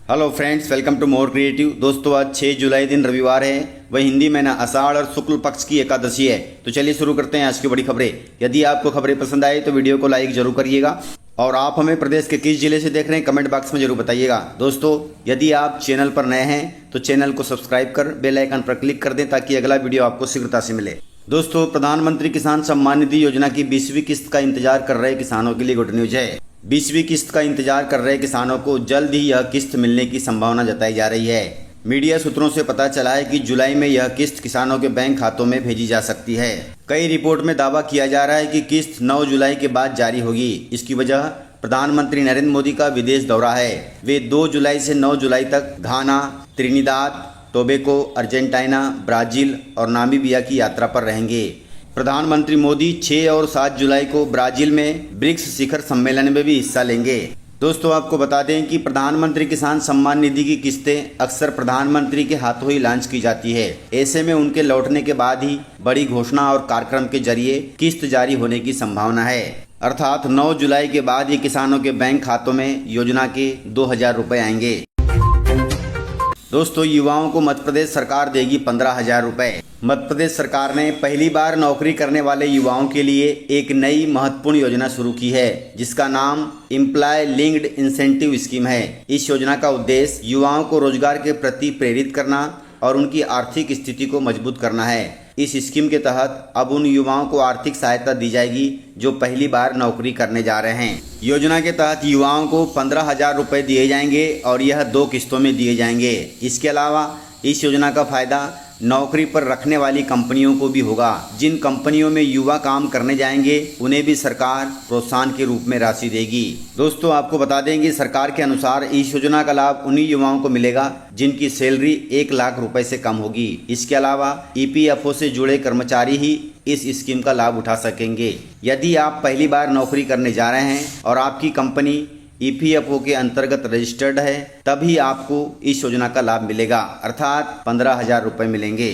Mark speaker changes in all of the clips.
Speaker 1: Hello friends, welcome to more creative. दोस्तों, आज 6 जुलाई दिन रविवार है। वह हिंदी महीना आषाढ़ और शुक्ल पक्ष की एकादशी है। तो चलिए शुरू करते हैं आज की बड़ी खबरें। यदि आपको खबरें पसंद आए तो वीडियो को लाइक जरूर करिएगा और आप हमें प्रदेश के किस जिले से देख रहे हैं कमेंट बॉक्स में जरूर बताइएगा। दोस्तों, यदि आप चैनल पर नए हैं तो चैनल को सब्सक्राइब कर बेल आइकन पर क्लिक कर दें ताकि अगला वीडियो आपको शीघ्रता से मिले। दोस्तों, प्रधानमंत्री किसान सम्मान निधि योजना की 20वीं किस्त का इंतजार कर रहे किसानों के लिए गुड न्यूज है। 20वीं किस्त का इंतजार कर रहे किसानों को जल्द ही यह किस्त मिलने की संभावना जताई जा रही है। मीडिया सूत्रों से पता चला है कि जुलाई में यह किस्त किसानों के बैंक खातों में भेजी जा सकती है। कई रिपोर्ट में दावा किया जा रहा है कि किस्त 9 जुलाई के बाद जारी होगी। इसकी वजह प्रधानमंत्री नरेंद्र मोदी का विदेश दौरा है। वे 2 जुलाई से 9 जुलाई तक घाना, त्रिनिदाद टोबैगो, अर्जेंटीना, ब्राजील और नामीबिया की यात्रा पर रहेंगे। प्रधानमंत्री मोदी 6 और 7 जुलाई को ब्राजील में ब्रिक्स शिखर सम्मेलन में भी हिस्सा लेंगे। दोस्तों, आपको बता दें कि प्रधानमंत्री किसान सम्मान निधि की किस्तें अक्सर प्रधानमंत्री के हाथों ही लॉन्च की जाती है। ऐसे में उनके लौटने के बाद ही बड़ी घोषणा और कार्यक्रम के जरिए किस्त जारी होने की संभावना है। अर्थात 9 जुलाई के बाद ही किसानों के बैंक खातों में योजना के 2000 रुपए आएंगे। दोस्तों, युवाओं को मध्य प्रदेश सरकार देगी 15,000 रुपए। मध्य प्रदेश सरकार ने पहली बार नौकरी करने वाले युवाओं के लिए एक नई महत्वपूर्ण योजना शुरू की है जिसका नाम एम्प्लॉय लिंक्ड इंसेंटिव स्कीम है। इस योजना का उद्देश्य युवाओं को रोजगार के प्रति प्रेरित करना और उनकी आर्थिक स्थिति को मजबूत करना है। इस स्कीम के तहत अब उन युवाओं को आर्थिक सहायता दी जाएगी जो पहली बार नौकरी करने जा रहे हैं। योजना के तहत युवाओं को 15,000 रुपए दिए जाएंगे और यह 2 किस्तों में दिए जाएंगे। इसके अलावा इस योजना का फायदा नौकरी पर रखने वाली कंपनियों को भी होगा। जिन कंपनियों में युवा काम करने जाएंगे उन्हें भी सरकार प्रोत्साहन के रूप में राशि देगी। दोस्तों, आपको बता दें कि सरकार के अनुसार इस योजना का लाभ उन्हीं युवाओं को मिलेगा जिनकी सैलरी 1 लाख रुपए से कम होगी। इसके अलावा EPFO से जुड़े कर्मचारी ही इस स्कीम का लाभ उठा सकेंगे। यदि आप पहली बार नौकरी करने जा रहे हैं और आपकी कंपनी EPFO के अंतर्गत रजिस्टर्ड है तभी आपको इस योजना का लाभ मिलेगा, अर्थात 15,000 रुपए मिलेंगे।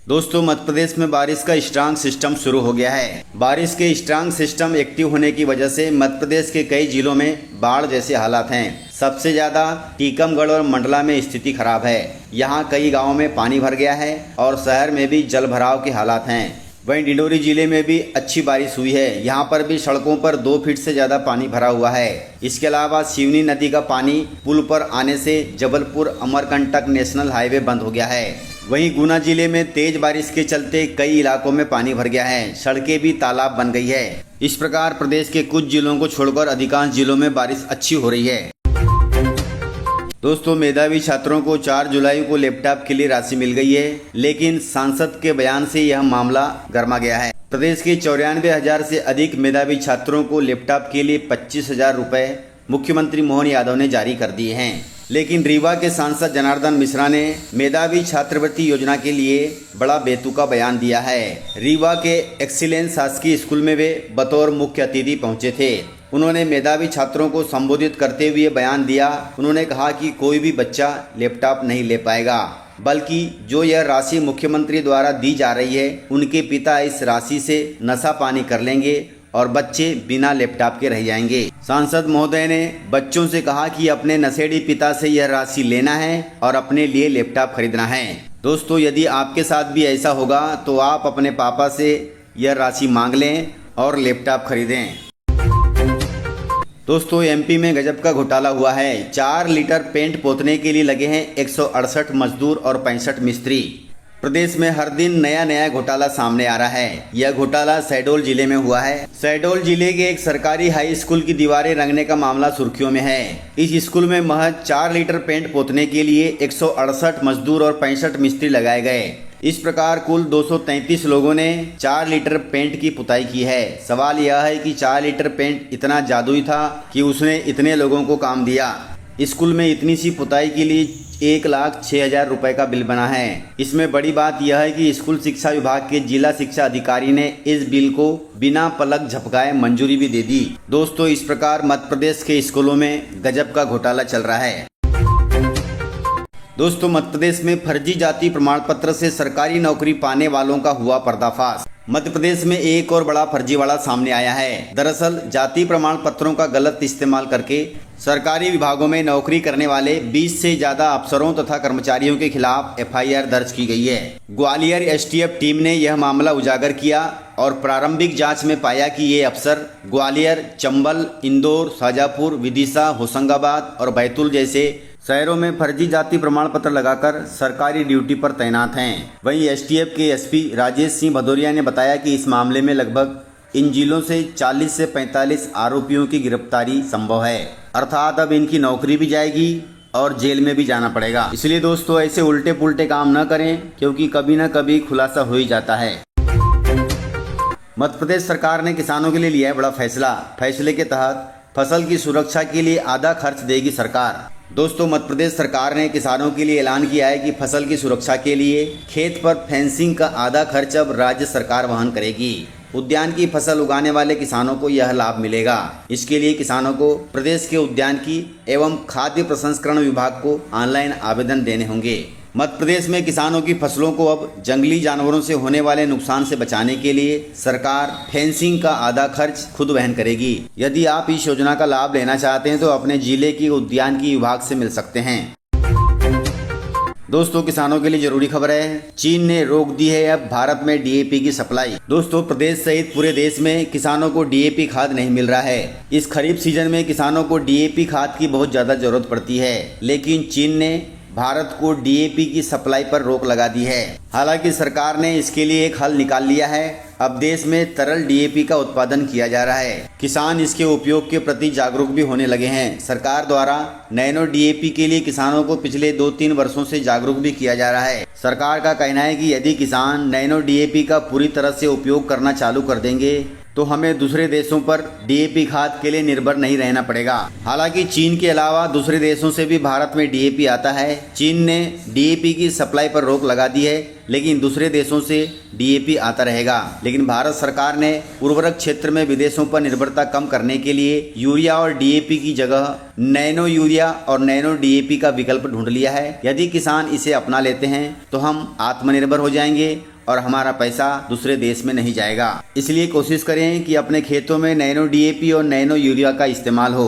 Speaker 1: दोस्तों, मध्य प्रदेश में बारिश का स्ट्रांग सिस्टम शुरू हो गया है। बारिश के स्ट्रांग सिस्टम एक्टिव होने की वजह से मध्य प्रदेश के कई जिलों में बाढ़ जैसे हालात हैं। सबसे ज्यादा टीकमगढ़ और मंडला में स्थिति खराब है। यहाँ कई गाँवों में पानी भर गया है और शहर में भी जल भराव के हालात हैं। वहीं डिंडोरी जिले में भी अच्छी बारिश हुई है। यहाँ पर भी सड़कों पर 2 फीट से ज्यादा पानी भरा हुआ है। इसके अलावा सिवनी नदी का पानी पुल पर आने से जबलपुर अमरकंटक नेशनल हाईवे बंद हो गया है। वहीं गुना जिले में तेज बारिश के चलते कई इलाकों में पानी भर गया है। सड़कें भी तालाब बन गई है। इस प्रकार प्रदेश के कुछ जिलों को छोड़कर अधिकांश जिलों में बारिश अच्छी हो रही है। दोस्तों, मेधावी छात्रों को 4 जुलाई को लैपटॉप के लिए राशि मिल गई है, लेकिन सांसद के बयान से यह मामला गर्मा गया है। प्रदेश के 94,000 से अधिक मेधावी छात्रों को लैपटॉप के लिए 25,000 रुपए मुख्यमंत्री मोहन यादव ने जारी कर दिए हैं। लेकिन रीवा के सांसद जनार्दन मिश्रा ने मेधावी छात्रवृत्ति योजना के लिए बड़ा बेतुका बयान दिया है। रीवा के एक्सीलेंस शासकीय स्कूल में वे बतौर मुख्य अतिथि पहुंचे थे। उन्होंने मेधावी छात्रों को संबोधित करते हुए बयान दिया। उन्होंने कहा कि कोई भी बच्चा लैपटॉप नहीं ले पाएगा, बल्कि जो यह राशि मुख्यमंत्री द्वारा दी जा रही है उनके पिता इस राशि से नशा पानी कर लेंगे और बच्चे बिना लैपटॉप के रह जाएंगे। सांसद महोदय ने बच्चों से कहा कि अपने नशेड़ी पिता से यह राशि लेना है और अपने लिए लैपटॉप खरीदना है। दोस्तों, यदि आपके साथ भी ऐसा होगा तो आप अपने पापा से यह राशि मांग लें और लैपटॉप खरीदें। दोस्तों, MP में गजब का घोटाला हुआ है। 4 लीटर पेंट पोतने के लिए लगे हैं 168 मजदूर और 65 मिस्त्री। प्रदेश में हर दिन नया नया घोटाला सामने आ रहा है। यह घोटाला शहडोल जिले में हुआ है। शहडोल जिले के एक सरकारी हाई स्कूल की दीवारें रंगने का मामला सुर्खियों में है। इस स्कूल में महज 4 लीटर पेंट पोतने के लिए 168 मजदूर और 65 मिस्त्री लगाए गए। इस प्रकार कुल 233 लोगों ने 4 लीटर पेंट की पुताई की है। सवाल यह है कि 4 लीटर पेंट इतना जादुई था कि उसने इतने लोगों को काम दिया। स्कूल में इतनी सी पुताई के लिए 1,06,000 रुपए का बिल बना है। इसमें बड़ी बात यह है कि स्कूल शिक्षा विभाग के जिला शिक्षा अधिकारी ने इस बिल को बिना पलक झपकाए मंजूरी भी दे दी। दोस्तों, इस प्रकार मध्य प्रदेश के स्कूलों में गजब का घोटाला चल रहा है। दोस्तों, मध्य प्रदेश में फर्जी जाति प्रमाण पत्र से सरकारी नौकरी पाने वालों का हुआ पर्दाफाश। मध्य प्रदेश में एक और बड़ा फर्जीवाड़ा सामने आया है। दरअसल जाति प्रमाण पत्रों का गलत इस्तेमाल करके सरकारी विभागों में नौकरी करने वाले 20 से ज्यादा अफसरों तथा कर्मचारियों के खिलाफ एफआईआर दर्ज की गई है। ग्वालियर एसटीएफ टीम ने यह मामला उजागर किया और प्रारंभिक जांच में पाया कि ये अफसर ग्वालियर, चंबल, इंदौर, शाजापुर, विदिशा, होशंगाबाद और बैतूल जैसे शहरों में फर्जी जाति प्रमाण पत्र लगाकर सरकारी ड्यूटी पर तैनात हैं। वहीं एसटीएफ के एसपी राजेश सिंह भदौरिया ने बताया कि इस मामले में लगभग इन जिलों से 40 से 45 आरोपियों की गिरफ्तारी संभव है। अर्थात अब इनकी नौकरी भी जाएगी और जेल में भी जाना पड़ेगा। इसलिए दोस्तों ऐसे उल्टे पुल्टे काम न करें, क्योंकि कभी न कभी खुलासा हो ही जाता है। मध्य प्रदेश सरकार ने किसानों के लिए लिया है बड़ा फैसला। फैसले के तहत फसल की सुरक्षा के लिए आधा खर्च देगी सरकार। दोस्तों मध्य प्रदेश सरकार ने किसानों के लिए ऐलान किया है कि फसल की सुरक्षा के लिए खेत पर फेंसिंग का आधा खर्च अब राज्य सरकार वहन करेगी। उद्यान की फसल उगाने वाले किसानों को यह लाभ मिलेगा। इसके लिए किसानों को प्रदेश के उद्यानिकी एवं खाद्य प्रसंस्करण विभाग को ऑनलाइन आवेदन देने होंगे। मध्य प्रदेश में किसानों की फसलों को अब जंगली जानवरों से होने वाले नुकसान से बचाने के लिए सरकार फेंसिंग का आधा खर्च खुद वहन करेगी। यदि आप इस योजना का लाभ लेना चाहते हैं तो अपने जिले की उद्यानिकी विभाग से मिल सकते हैं। दोस्तों किसानों के लिए जरूरी खबर है, चीन ने रोक दी है अब भारत में डीएपी की सप्लाई। दोस्तों प्रदेश सहित पूरे देश में किसानों को डीएपी खाद नहीं मिल रहा है। इस खरीफ सीजन में किसानों को डीएपी खाद की बहुत ज्यादा जरूरत पड़ती है, लेकिन चीन ने भारत को डीएपी की सप्लाई पर रोक लगा दी है। हालांकि सरकार ने इसके लिए एक हल निकाल लिया है। अब देश में तरल डीएपी का उत्पादन किया जा रहा है। किसान इसके उपयोग के प्रति जागरूक भी होने लगे हैं। सरकार द्वारा नैनो डीएपी के लिए किसानों को पिछले 2-3 वर्षों से जागरूक भी किया जा रहा है। सरकार का कहना है कि यदि किसान नैनो डीएपी का पूरी तरह से उपयोग करना चालू कर देंगे तो हमें दूसरे देशों पर डीएपी खाद के लिए निर्भर नहीं रहना पड़ेगा। हालांकि चीन के अलावा दूसरे देशों से भी भारत में डीएपी आता है। चीन ने डीएपी की सप्लाई पर रोक लगा दी है, लेकिन दूसरे देशों से डीएपी आता रहेगा। लेकिन भारत सरकार ने उर्वरक क्षेत्र में विदेशों पर निर्भरता कम करने के लिए यूरिया और डीएपी की जगह नैनो यूरिया और नैनो डीएपी का विकल्प ढूंढ लिया है। यदि किसान इसे अपना लेते हैं तो हम आत्मनिर्भर हो जाएंगे और हमारा पैसा दूसरे देश में नहीं जाएगा। इसलिए कोशिश करें कि अपने खेतों में नैनो डीएपी और नैनो यूरिया का इस्तेमाल हो।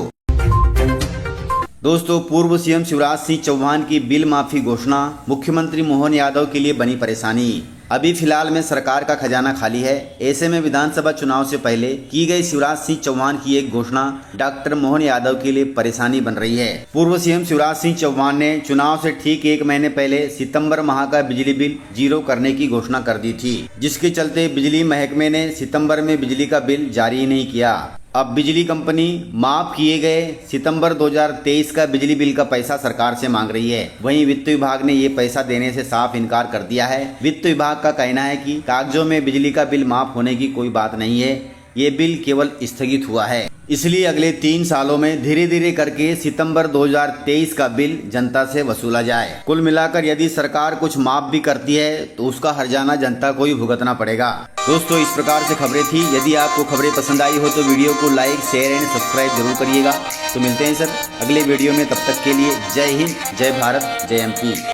Speaker 1: दोस्तों पूर्व सीएम शिवराज सिंह चौहान की बिल माफी घोषणा मुख्यमंत्री मोहन यादव के लिए बनी परेशानी। अभी फिलहाल में सरकार का खजाना खाली है। ऐसे में विधानसभा चुनाव से पहले की गई शिवराज सिंह चौहान की एक घोषणा डॉक्टर मोहन यादव के लिए परेशानी बन रही है। पूर्व सीएम शिवराज सिंह चौहान ने चुनाव से ठीक 1 महीने पहले सितंबर माह का बिजली बिल 0 करने की घोषणा कर दी थी, जिसके चलते बिजली महकमे ने सितंबर में बिजली का बिल जारी नहीं किया। अब बिजली कंपनी माफ किए गए सितंबर 2023 का बिजली बिल का पैसा सरकार से मांग रही है। वहीं वित्त विभाग ने ये पैसा देने से साफ इनकार कर दिया है। वित्त विभाग का कहना है कि कागजों में बिजली का बिल माफ होने की कोई बात नहीं है, ये बिल केवल स्थगित हुआ है। इसलिए अगले 3 सालों में धीरे धीरे करके सितंबर 2023 का बिल जनता से वसूला जाए। कुल मिलाकर यदि सरकार कुछ माफ भी करती है तो उसका हर्जाना जनता को ही भुगतना पड़ेगा। दोस्तों इस प्रकार से खबरें थी। यदि आपको खबरें पसंद आई हो तो वीडियो को लाइक, शेयर एंड सब्सक्राइब जरूर करिएगा। तो मिलते हैं सर अगले वीडियो में, तब तक के लिए जय हिंद, जय भारत, जय एमपी।